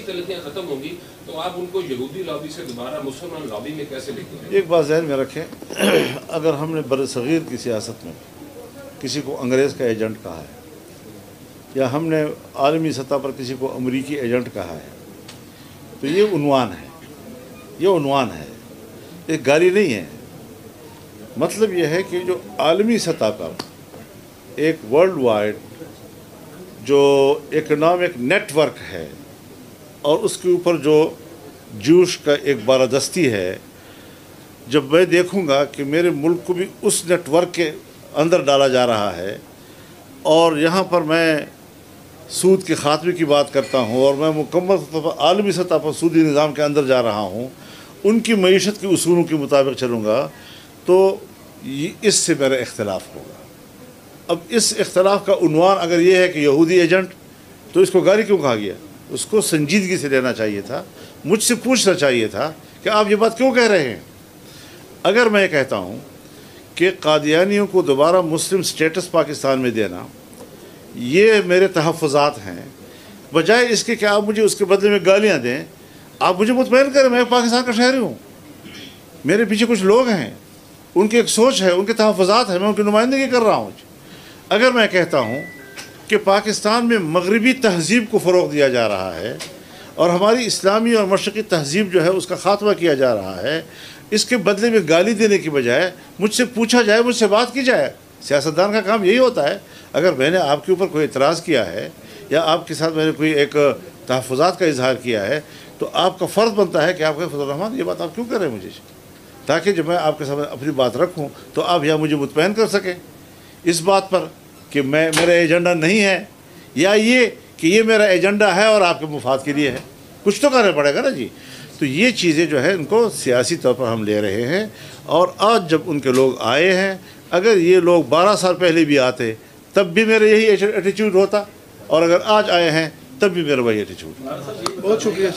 गलतियां खत्म होंगी तो आप उनको यहूदी लॉबी से दोबारा मुसलमान लॉबी में कैसे लेंगे? एक बात ज़हन में रखें, अगर हमने बरसग़ीर की सियासत में किसी को अंग्रेज़ का एजेंट कहा है या हमने आलमी सतह पर किसी को अमरीकी एजेंट कहा है तो ये उन्वान है, ये उन्वान है, ये गाली नहीं है। मतलब ये है कि जो आलमी सतह पर एक वर्ल्ड वाइड जो इकनॉमिक नेटवर्क है और उसके ऊपर जो जूश का एक बारादस्ती है, जब मैं देखूंगा कि मेरे मुल्क को भी उस नेटवर्क के अंदर डाला जा रहा है और यहाँ पर मैं सूद के ख़ात्मे की बात करता हूँ और मैं मुकम्मल आलमी सतह पर सूदी निज़ाम के अंदर जा रहा हूँ, उनकी मईशत के उसूलों के मुताबिक चलूँगा, तो इससे मेरा इख्तलाफ होगा। अब इस इख्तलाफ का उन्वान अगर ये है कि यहूदी एजेंट, तो इसको गाली क्यों कहा गया? उसको संजीदगी से लेना चाहिए था, मुझसे पूछना चाहिए था कि आप ये बात क्यों कह रहे हैं। अगर मैं कहता हूँ कि कादियानियों को दोबारा मुस्लिम स्टेटस पाकिस्तान में देना ये मेरे तहफ़्फ़ुज़ात हैं, बजाय इसके कि आप मुझे उसके बदले में गालियाँ दें, आप मुझे मुतमईन करें मैं पाकिस्तान का शहरी हूँ, मेरे पीछे कुछ लोग हैं, उनकी एक सोच है, उनके तहफ़्फ़ुज़ात हैं, मैं उनकी नुमाइंदगी कर रहा हूँ। अगर मैं कहता हूँ कि पाकिस्तान में मगरबी तहज़ीब को फ़रोग़ दिया जा रहा है और हमारी इस्लामी और मशरक़ी तहज़ीब जो है उसका ख़ात्मा किया जा रहा है, इसके बदले में गाली देने की बजाय मुझसे पूछा जाए, मुझसे बात की जाए। सियासतदान का काम यही होता है। अगर मैंने आपके ऊपर कोई एतराज़ किया है या आपके साथ मैंने कोई एक तहफ़्फ़ुज़ात का इजहार किया है तो आपका फ़र्ज़ बनता है कि आप कहें फजल रहमान ये बात आप क्यों कर रहे हैं मुझे, ताकि जब मैं आपके सामने अपनी बात रखूँ तो आप यहाँ मुझे मुतमईन कर सकें इस बात पर कि मेरा एजेंडा नहीं है, या ये कि ये मेरा एजेंडा है और आपके मुफाद के लिए है। कुछ तो करना पड़ेगा ना जी। तो ये चीज़ें जो है इनको सियासी तौर पर हम ले रहे हैं। और आज जब उनके लोग आए हैं, अगर ये लोग 12 साल पहले भी आते तब भी मेरा यही एटीट्यूड होता, और अगर आज आए हैं तब भी मेरा वही एटीट्यूड। बहुत शुक्रिया।